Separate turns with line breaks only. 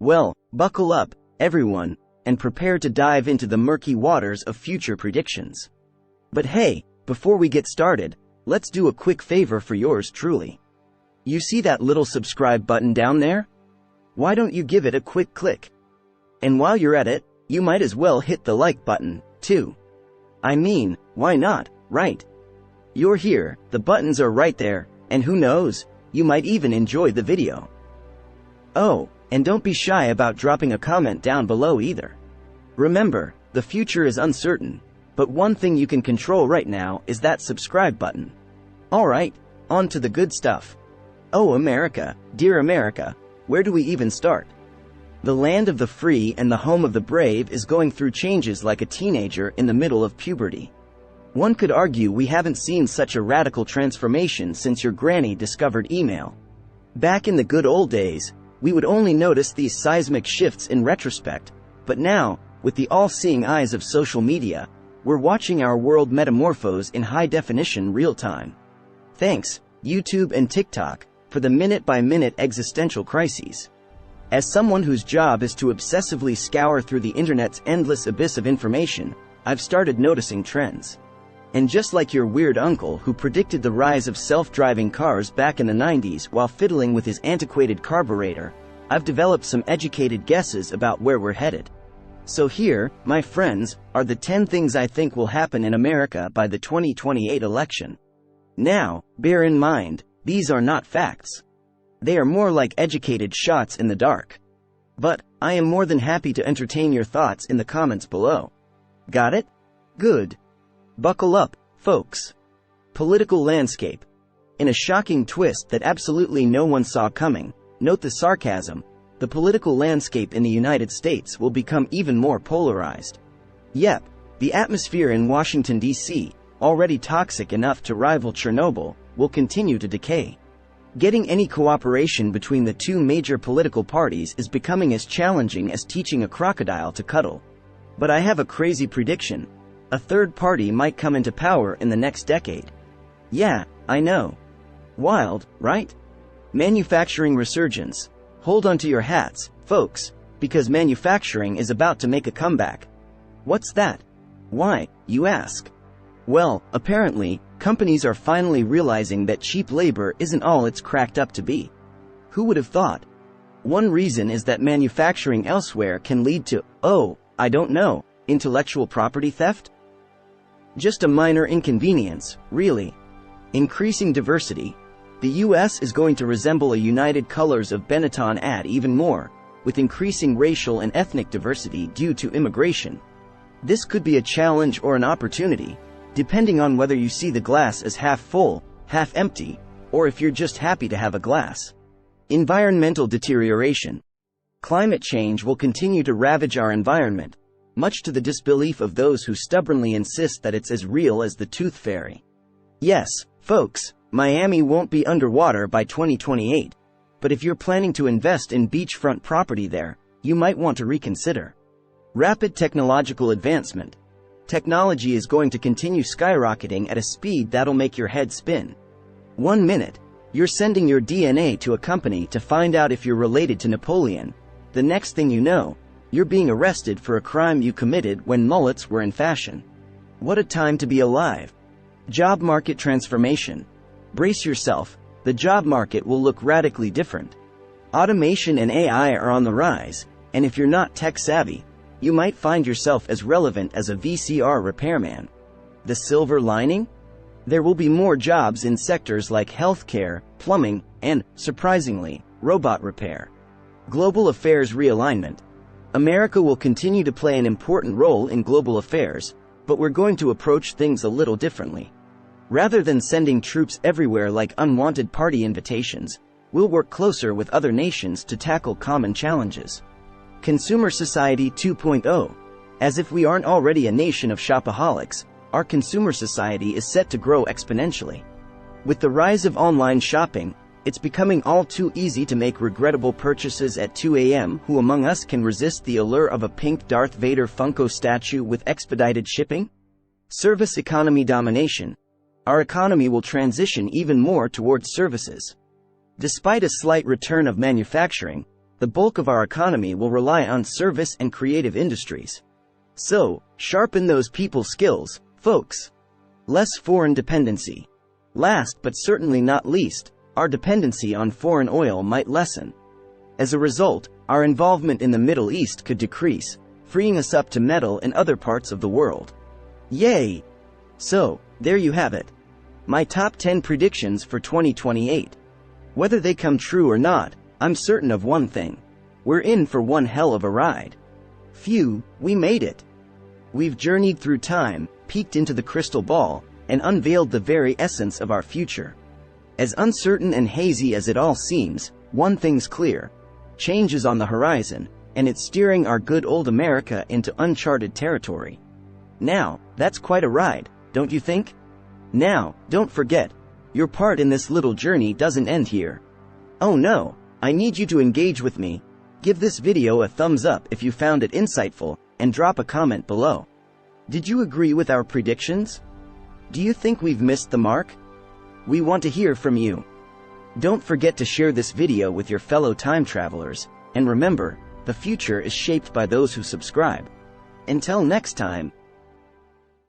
Well, buckle up, everyone, and prepare to dive into the murky waters of future predictions. But hey, before we get started, let's do a quick favor for yours truly. You see that little subscribe button down there? Why don't you give it a quick click? And while you're at it, you might as well hit the like button, too. I mean, why not, right? You're here, the buttons are right there, and who knows, you might even enjoy the video. Oh, and don't be shy about dropping a comment down below either. Remember, the future is uncertain, but one thing you can control right now is that subscribe button. Alright, on to the good stuff. Oh America, dear America, where do we even start? The land of the free and the home of the brave is going through changes like a teenager in the middle of puberty. One could argue we haven't seen such a radical transformation since your granny discovered email. Back in the good old days, we would only notice these seismic shifts in retrospect, but now, with the all-seeing eyes of social media, we're watching our world metamorphose in high-definition real-time. Thanks, YouTube and TikTok, for the minute-by-minute existential crises. As someone whose job is to obsessively scour through the internet's endless abyss of information, I've started noticing trends. And just like your weird uncle who predicted the rise of self-driving cars back in the 90s while fiddling with his antiquated carburetor, I've developed some educated guesses about where we're headed. So here, my friends, are the 10 things I think will happen in America by the 2028 election. Now, bear in mind, these are not facts. They are more like educated shots in the dark. But, I am more than happy to entertain your thoughts in the comments below. Got it? Good. Buckle up, folks. Political landscape. In a shocking twist that absolutely no one saw coming, note the sarcasm, the political landscape in the United States will become even more polarized. Yep, the atmosphere in Washington, D.C., already toxic enough to rival Chernobyl, will continue to decay. Getting any cooperation between the two major political parties is becoming as challenging as teaching a crocodile to cuddle. But I have a crazy prediction. A third party might come into power in the next decade. Yeah, I know. Wild, right? Manufacturing resurgence. Hold on to your hats, folks, because manufacturing is about to make a comeback. What's that? Why, you ask? Well, apparently, companies are finally realizing that cheap labor isn't all it's cracked up to be. Who would have thought? One reason is that manufacturing elsewhere can lead to, I don't know, intellectual property theft? Just a minor inconvenience, really. Increasing diversity. The US is going to resemble a United Colors of Benetton ad even more, with increasing racial and ethnic diversity due to immigration. This could be a challenge or an opportunity, depending on whether you see the glass as half full, half empty, or if you're just happy to have a glass. Environmental deterioration. Climate change will continue to ravage our environment, much to the disbelief of those who stubbornly insist that it's as real as the tooth fairy. Yes, folks, Miami won't be underwater by 2028, but if you're planning to invest in beachfront property there, you might want to reconsider. Rapid technological advancement. Technology is going to continue skyrocketing at a speed that'll make your head spin. 1 minute, you're sending your DNA to a company to find out if you're related to Napoleon. The next thing you know, you're being arrested for a crime you committed when mullets were in fashion. What a time to be alive. Job market transformation. Brace yourself, the job market will look radically different. Automation and AI are on the rise, and if you're not tech savvy, you might find yourself as relevant as a VCR repairman. The silver lining? There will be more jobs in sectors like healthcare, plumbing, and, surprisingly, robot repair. Global affairs realignment. America will continue to play an important role in global affairs, but we're going to approach things a little differently. Rather than sending troops everywhere like unwanted party invitations, we'll work closer with other nations to tackle common challenges. Consumer Society 2.0. As if we aren't already a nation of shopaholics, our consumer society is set to grow exponentially. With the rise of online shopping, it's becoming all too easy to make regrettable purchases at 2 a.m. Who among us can resist the allure of a pink Darth Vader Funko statue with expedited shipping? Service economy domination. Our economy will transition even more towards services. Despite a slight return of manufacturing, the bulk of our economy will rely on service and creative industries. So, sharpen those people skills, folks. Less foreign dependency. Last but certainly not least, our dependency on foreign oil might lessen. As a result, our involvement in the Middle East could decrease, freeing us up to meddle in other parts of the world. Yay! So, there you have it. My top 10 predictions for 2028. Whether they come true or not, I'm certain of one thing. We're in for one hell of a ride. Phew, we made it. We've journeyed through time, peeked into the crystal ball, and unveiled the very essence of our future. As uncertain and hazy as it all seems, one thing's clear. Change is on the horizon, and it's steering our good old America into uncharted territory. Now, that's quite a ride, don't you think? Now, don't forget, your part in this little journey doesn't end here. Oh no, I need you to engage with me. Give this video a thumbs up if you found it insightful, and drop a comment below. Did you agree with our predictions? Do you think we've missed the mark? We want to hear from you. Don't forget to share this video with your fellow time travelers, and remember, the future is shaped by those who subscribe. Until next time,